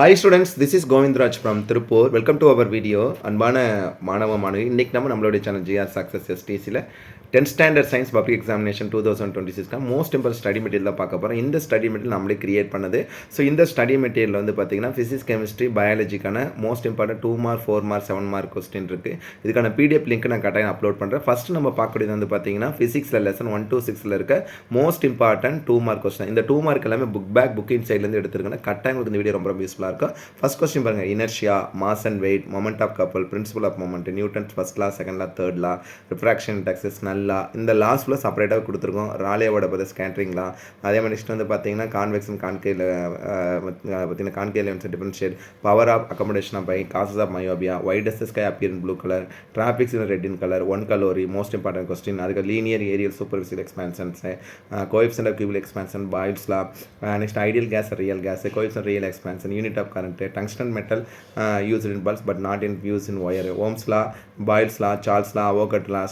Hi students, this is Govindraj from Tirupur. Welcome to our video. அன்பான மாணவ மாணவி, இன்னைக்கு நம்மளுடைய சேனல் ஜிஆர் சக்ஸஸ் எஸ்டிசியில் 10th standard science public examination 2026 most import study material தான் பார்க்க போகிறோம். இந்த ஸ்டடி மெட்டீரியல் நம்மளே கிரியேட் பண்ணது. ஸோ இந்த ஸ்டடி மெட்டீரியல் வந்து பார்த்தீங்கன்னா ஃபிசிக்ஸ் கெமிஸ்ட்ரி பயாலஜிக்கான most important 2 mark 4 mark 7 mark question இருக்குது. இதுக்கான பிடிஎஃப் லிங்க் நான் கட்டாயம் அப்லோட் பண்ணுறேன். ஃபஸ்ட்டு நம்ம பார்க்கக்கூடியது வந்து பார்த்தீங்கன்னா ஃபிசிக்ஸில் லெசன் 1 to 6 இருக்க மோஸ்ட் இம்பார்ட்டன்ட் 2 மார்க் கொஸ்டின். இந்த 2 மார்க் எல்லாமே புக் இன் சைட்லேருந்து எடுத்துருக்கேன். கட்டாயம் உங்களுக்கு இந்த வீடியோ ரொம்ப யூஸ்ஃபுல்லாக இருக்கும். ஃபர்ஸ்ட் கொஸ்டின் பாருங்க, inertia, mass and weight, moment of couple, principle of moment, Newton's first law, second law, third law, refraction index, Snell law. இந்த லாஸ் ஃபுல்லாக செப்பரேட்டாக கொடுத்துருக்கோம். ராலேவோட பற்றி ஸ்கேட்டரிங் லா. அதே மாதிரி நெக்ஸ்ட் வந்து பார்த்தீங்கன்னா கான்வெக்ஷன் கான்கேல பார்த்தீங்கன்னா கான்கேல differentiate, power of accommodation of by, causes of myopia, why does the sky appear in blue colour, traffics in red in colour, 1 calorie most important question. அதுக்கு linear aerial superficial expansions, coefficient of cubic expansion, Boyle's law, next ideal gas real gas, coefficient real expansion, unit of current, tungsten metal used in bulbs but not in used in wire, Ohm's law, Boyle's law, Charles law, Avogadro law,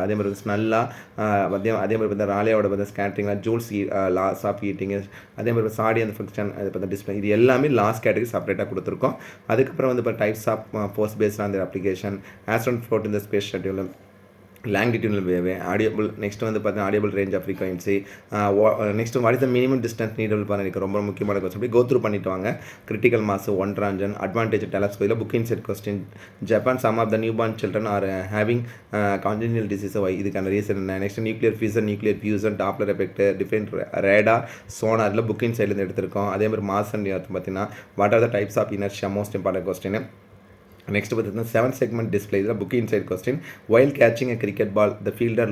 அதே மாதிரி Snell லா, அதே மாதிரி பார்த்தா ராலேவோட பார்த்தா scattering லா, Joule's loss of heating, அதே மாதிரி சாடி அந்த ஃபங்க்ஷன், அது பார்த்தா டிஸ்பிளே, இது எல்லாமே லாஸ் கேட்டகரி செப்பரேட்டாக கொடுத்துருக்கோம். அதுக்கப்புறம் வந்து இப்போ types of post paste on the application, astronaut float in the space shuttle, longitudinal wave, audible, next வந்து பார்த்தீங்கன்னா audible range of frequency, next what is the minimum distance needable பண்ணி ரொம்ப முக்கியமான கொஸ்டின். அப்படி கோத்ரூ பண்ணிட்டு வாங்க. கிரிட்டிக்கல் மாஸ், ஒன் ராஞ்சன், advantage டெலஸ்கோப்பில் booking set question. Japan some of the new born children are having congenital disease, இதுக்கான reason என்ன, next nuclear fusion, nuclear fusion, Doppler effect, different radar, சோனாரில் புக்கிங் சைட்லேருந்து எடுத்திருக்கோம். அதே மாதிரி மாஸ் அண்ட் பார்த்தீங்கன்னா what are the types of inertia most important question. Next பார்த்தீங்கன்னா 7 segment display, இதில் book inside question. While catching a cricket ball the fielder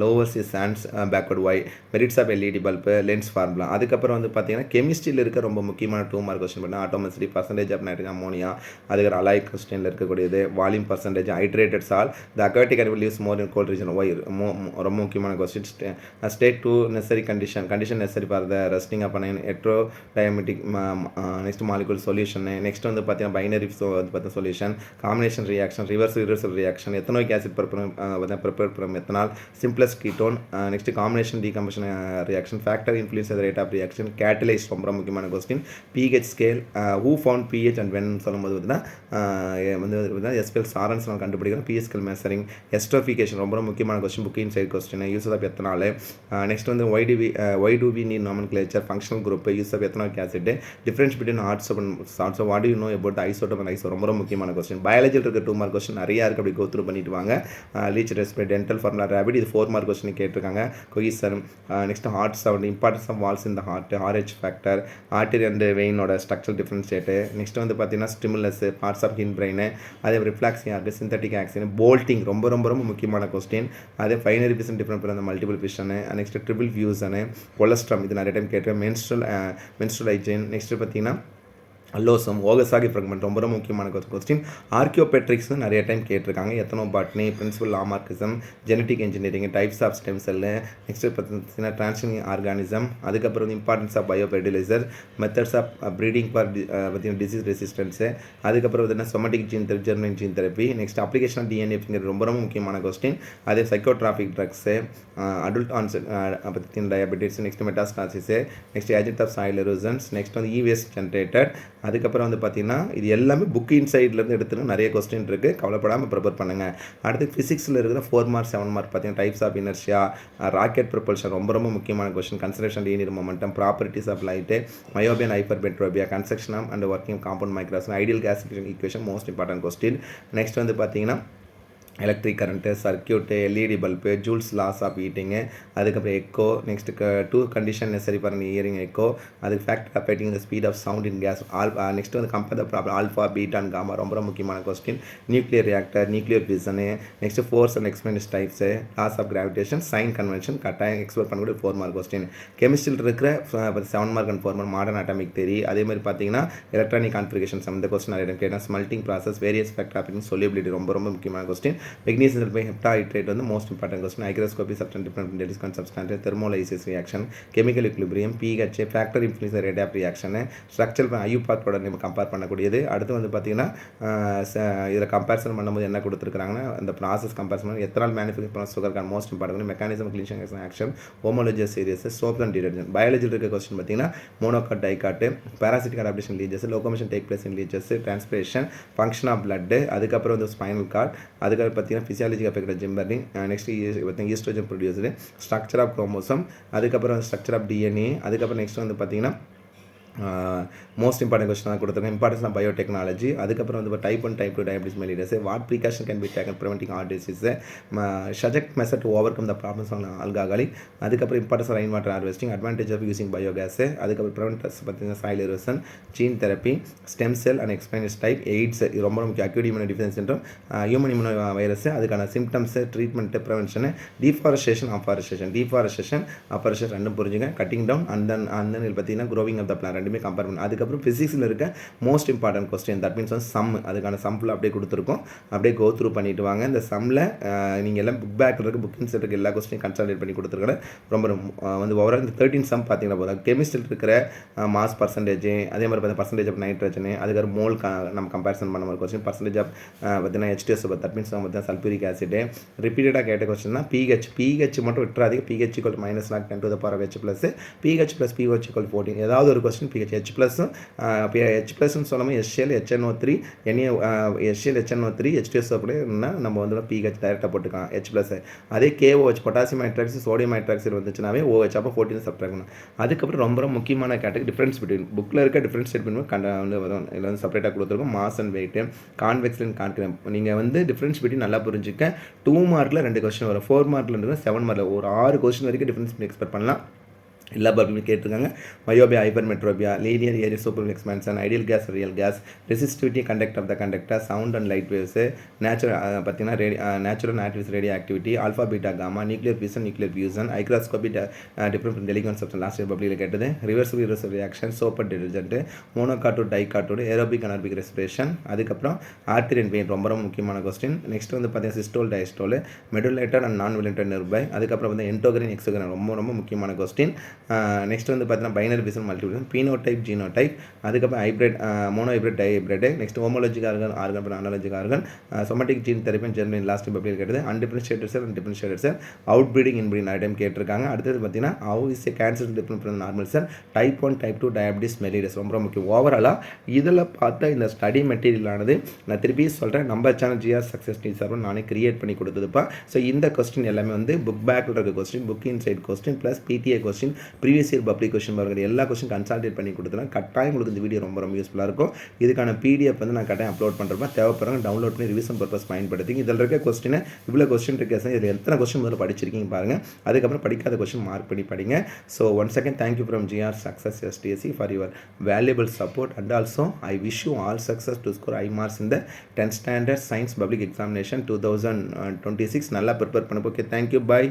lowers is hands backward why, merits of LED bulb, lens formula. அதுக்கப்புறம் வந்து பார்த்தீங்கன்னா கெமிஸ்ட்ரியில் இருக்க ரொம்ப முக்கியமான 2 mark question பண்ணால் ஆட்டோமெஸ்ட்ரி, பர்சன்டேஜ் ஆஃப் நைட்ரஜன் அமோனியா, அதுக்கு அலாய் கொஸ்டினில் இருக்கக்கூடியது, volume percentage, hydrated salt, the aquatic animal lives more in cold region, why ரொம்ப முக்கியமான question. State 2 necessary condition necessary for the resting of an hetero diatomic next molecule solution. Next வந்து பார்த்தீங்கன்னா binary வந்து பார்த்தா solution, combination reaction, reversal reaction, ethanoic acid prepare from ethanol, simplest ketone, next combination decomposition reaction, factor influence rate of reaction, catalyse ரொம்ப முக்கியமான question. PH scale, who found pH and when சொல்லும்போது பார்த்தீங்கன்னா எஸ்பெல் சாரன்ஸ் நம்ம கண்டுபிடிக்கிறோம். PH scale measuring, esterification ரொம்ப முக்கியமான question, booking side question. Use of ethanol. Next வந்து why do we need nomenclature, functional group, use of ethanoic acid, difference between arts and salts, what do you know about isotope and iso ரொம்ப முக்கியமான question. பயாலஜியில் இருக்க 2 mark question நிறையா இருக்குது, அப்படி go through பண்ணிட்டு வாங்க. Leech respirate, dental formula, rabbit, இது 4 mark question கேட்டிருக்காங்க. Cohesion, next heart sound, importance of walls இந்த heart, Rh factor, artery and வெயினோட ஸ்ட்ரக்சரல் டிஃபரன்ஷியேட்டு. நெக்ஸ்ட் வந்து பார்த்தீங்கன்னா stimulus, parts of hind brain, அதே ரிஃப்ளாக்ஸிங் ஆர்க்கு, சிந்தட்டிக் ஆக்சின், போல்ட்டிங் ரொம்ப ரொம்ப ரொம்ப முக்கியமான கொஸ்டின். அதே ஃபைனரி பிசன் டிஃபரெண்ட் அந்த மல்டிபிள் பிஷனு, நெக்ஸ்ட் ட்ரிபிள் ஃபியூசனு, கொலஸ்ட்ரம், இது நிறைய டைம் கேட்டிருக்கேன். Menstrual hygiene. நெக்ஸ்ட் பார்த்தீங்கன்னா அல்லோசம், ஓகசாகி ஃப்ராக்மெண்ட் ரொம்ப ரொம்ப முக்கியமான கொஸ்டின். ஆர்கியோபெட்ரிக்ஸ் நிறைய டைம் கேட்டிருக்காங்க. Ethno botany, principle Lamarckism, genetic engineering, types of stem cell, next பார்த்தீங்கன்னா டிரான்ஸ்ஜெனிக் ஆர்கானிசம், அதுக்கப்புறம் வந்து importance of biofertilizer, methods of breeding for பார்த்தீங்கன்னா டிசீஸ் ரெசிஸ்டன்ஸு, அதுக்கப்புறம் பார்த்தீங்கன்னா somatic gene therapy, germanic gene therapy, next application of டிஎன்ஏங்கிறது ரொம்ப ரொம்ப முக்கியமான கொஸ்டின். அதே சைக்கோட்ராஃபிக் ட்ரக்ஸு, அடல்ட் ஆன்செட் பார்த்தீங்கன்னா diabetes, next metastasis, next agent of soil erosions, next வந்து இவேஸ்ட் ஜென்ரேட்டட். அதுக்கப்புறம் வந்து பார்த்தீங்கன்னா இது எல்லாமே புக் இன்சைட்லேருந்து எடுத்துன்னு நிறைய கொஸ்டின் இருக்குது, கவலைப்படாமல் ப்ரிப்பேர் பண்ணுங்கள். அடுத்து ஃபிசிக்ஸில் இருக்கிற 4 மார்க் 7 மார்க் பார்த்தீங்கன்னா types of inertia, rocket propulsion ரொம்ப ரொம்ப முக்கியமான question, conservation linear momentum, properties of light, myopian hypermetropia, construction of and working compound micros, ideal gas equation most important question. Next வந்து பார்த்தீங்கன்னா electric current, circuit, LED bulb, Joule's loss of heating, அதுக்கப்புறம் echo, next 2 condition necessary for hearing echo, அதுக்கு factor affecting the speed of sound in gas, next வந்து compare the problem alpha beta and gamma ரொம்ப முக்கியமான question. Nuclear reactor, nuclear fusion, next force and expense types, laws of gravitation, sign convention கட்டாயம் explore பண்ணக்கூடிய 4 mark question. கெமிஸ்ட்ரியில் இருக்கிற 7 mark and 4 mark modern atomic theory, அதே மாதிரி பார்த்தீங்கன்னா electronic configuration இந்த கொஸ்டின் நிறைய கேட்டால் smelting process, various factor affecting solubility ரொம்ப ரொம்ப முக்கியமான கொஸ்டின். மெக்னீசியம் பை ஹெப்டாஹைட்ரேட் வந்து most important question. Hygroscopic substance different டெலிஸ்கான் substance தெர்மோலைசிஸ் reaction chemical equilibrium pH factor influence rate reaction structural ஐயூபாக்கோட நம்ம கம்பேர் பண்ணக்கூடியது. அடுத்து வந்து பார்த்தீங்கன்னா இதில் கம்பேரிசன் பண்ணும்போது என்ன கொடுத்துருக்காங்கன்னா இந்த ப்ராசஸ் கம்பேரிசன் எத்தனால் மேனுஃபேக்சர் பண்ண sugar most important mechanism cleaning action homologous series soap and detergent. பயாலஜியில் இருக்க கொஸ்டின் பார்த்தீங்கன்னா monocot dicot parasitic adaptation leeches locomotion take place in leeches transpiration function of blood அதுக்கப்புறம் வந்து ஸ்பைனல் கார்ட் அதுக்கப்புறம் பார்த்தீங்கன்னா physiologic affect ஜிம்பர்னிங் next பார்த்தீங்கன்னா oestrogen producer structure of chromosome அதுக்கப்புறம் ஸ்ட்ரக்சர் ஆஃப் டிஎன்ஏ அதுக்கப்புறம் நெக்ஸ்ட் வந்து பார்த்தீங்கன்னா மோஸ்ட் இம்பார்ட்டன்ட் கொஸ்டின் தான் கொடுத்துருக்கேன். இம்பார்ட்டன்ஸ் ஆஃப் பயோடெக்னாலஜி அதுக்கப்புறம் வந்து type 1 type 2 diabetes mellitus what precaution can be taken preventing heart disease suggest method to overcome the problems on ஆல்கஹாலி அதுக்கப்புறம் importance rain water harvesting advantage of using biogas அதுக்கப்புறம் preventers பார்த்தீங்கன்னா soil erosion gene therapy stem cell and எக்ஸ்பைனஸ் type AIDS இது ரொம்ப முக்கியம் acute immuno deficiency syndrome human immuno virus அதுக்கான symptoms treatment prevention deforestation afforestation ரெண்டும் புரிஞ்சுங்க கட்டிங் டவுன் அண்ட் தென் இது பார்த்தீங்கன்னா க்ரோவிங் ஆஃப் த பிளான் ரெண்டுமே கம்பேர் பண்ணணும். அதுக்கப்புறம் ஃபிசிக்ஸில் இருக்க most important question that means வந்து சம் அதுக்கான சம்பிள் அப்படியே கொடுத்துருக்கோம் அப்படியே கோ த்ரூ பண்ணிட்டு வாங்க. இந்த சம்மில் நீங்கள் எல்லாம் புக் பேக்கில் இருக்க புக்கிங் செட் இருக்க எல்லா கொஸ்டினையும் கன்சல்டேட் பண்ணி கொடுத்துருக்கேன். ரொம்ப வந்து ஓவரால் இந்த 13 சம் பார்த்தீங்கன்னா போதும் கெமிஸ்ட்ரியில் இருக்கிற மாஸ் பர்சன்டேஜ் அதே மாதிரி பார்த்தீங்கன்னா பர்சன்டேஜ் ஆஃப் நைட்ரஜன் அதுக்கப்புறம் மோல் நம்ம கம்பேரிசன் பண்ண மாதிரி கொஸ்டின் பர்சன்டேஜ் ஆஃப் பார்த்தீங்கன்னா H2S தட் மீன்ஸ் பார்த்தீங்கன்னா சல்ஃபூரிக் ஆசிட் ரிப்பீட்டடாக கேட்ட கொஸ்டின் தான் பிஹெச் மட்டும் விட்டுறாதீங்க pH = -10 to the power of H plus pH plus pH = 14 ஏதாவது ஒரு கொஸ்டின் பிஹெச் H ப்ளஸ்ன்னு சொல்லாமல் HCl HNO3 HCl HNO3 H2S கூட இருந்தால் நம்ம வந்து பிஹெச் டைரெக்டாக போட்டுக்கலாம் H+. அதே KOH potassium hydroxide sodium hydroxide வந்துச்சுனாவே OH அப்போ 14 சப்ட்ராக்ட் பண்ணணும். அதுக்கப்புறம் ரொம்ப முக்கியமான கேட்டகரி டிஃப்ரென்ஸ் பிட்வீன் புக்கில் இருக்க டிஃப்ரென்ஸ் வந்து வரும் இதில் வந்து செப்பரேட்டாக கொடுத்துருக்கோம் mass and weight convex and concave. நீங்கள் வந்து டிஃப்ரென்ஸ் பிட்வீன் நல்லா புரிஞ்சுக்க 2 மார்க்கில் 2 கொஸ்டின் வரும் 4 மார்க்கில் 7 மார்க்கில் ஒரு 6 கொஸ்டின் வரைக்கும் டிஃப்ரென்ஸ் எக்ஸ்பெக்ட் பண்ணலாம். எல்லா பப்ளிக்கும் கேட்டிருக்காங்க. Myopia hypermetropia linear aerial super expansion ideal gas real gas resistivity conduct of the conductor sound and light waves பார்த்தீங்கன்னா natural actives radio activity alpha beta gamma nuclear fusion hygroscopic different டெலிகான் substance last year பப்ளிக்கில் கேட்டது reversible reaction soap or detergent மோனோகாட்டோட் டைகாட்டோடு aerobic anaerobic respiration அதுக்கப்புறம் artery and vein ரொம்ப முக்கியமான question. Next வந்து பார்த்தீங்கன்னா சிஸ்டோல் டயஸ்டோல் மெடுலேட்டட் அண்ட் நான் விலண்டட் நெர்பை அதுக்கப்புறம் வந்து என்டோகரின் எக்ஸோகரின் ரொம்ப முக்கியமான கொஸ்டின். நெக்ஸ்ட் வந்து பார்த்தீங்கன்னா binary fission multiple phenotype genotype அதுக்கப்புறம் hybrid mono hybrid dihybrid next homologic organ அப்புறம் analogic organ somatic gene therapy germinal last public கேட்டது undifferentiated cell and differentiated cell out breeding inbreeding நிறைய டைம் கேட்டிருக்காங்க. அடுத்தது பார்த்தீங்கன்னா how is a cancer different from normal cell type 1 type 2 diabetes mellitus ரொம்ப முக்கியம். ஓவராலாக இதில் பார்த்தா இந்த ஸ்டடி மெட்டீரியலானது நான் திருப்பி சொல்கிறேன் நம்ம சேனல் GR சக்ஸஸ் டி சார்பு நானே கிரியேட் பண்ணி கொடுத்ததுப்பா. ஸோ இந்த கொஸ்டின் எல்லாமே வந்து புக் பேக்கில் இருக்க question book inside question plus PTA question previous year public question பாருங்கள் எல்லா கொஸ்டின் கன்சல்டேட் பண்ணி கொடுத்துலாம் கட்டாயம் உங்களுக்கு இந்த வீடியோ ரொம்ப யூஸ்ஃபுல்லாக இருக்கும். இதுக்கான PDF வந்து நான் கட்டாயம் அப்லோட் பண்ணுறப்ப தேவைப்படுறாங்க டவுன்லோட் பண்ணி ரிவிஷன் பர்பஸ் பயன்படுத்திங்க. இதில் இருக்க கொஸ்டினை இவ்வளோ கொஸ்டின் இருக்கு இதில் எத்தனை கொஸ்டின் முதல்ல படிச்சிருக்கீங்க பாருங்கள் அதுக்கப்புறம் படிக்காத கொஸ்டின் மார்க் பண்ணி படிங்க. So once again thank you from GR success STSC for your valuable support and also I wish you all success to score high marks in the 10th standard science public examination 2026 நல்லா prepare பண்ண. Okay thank you bye.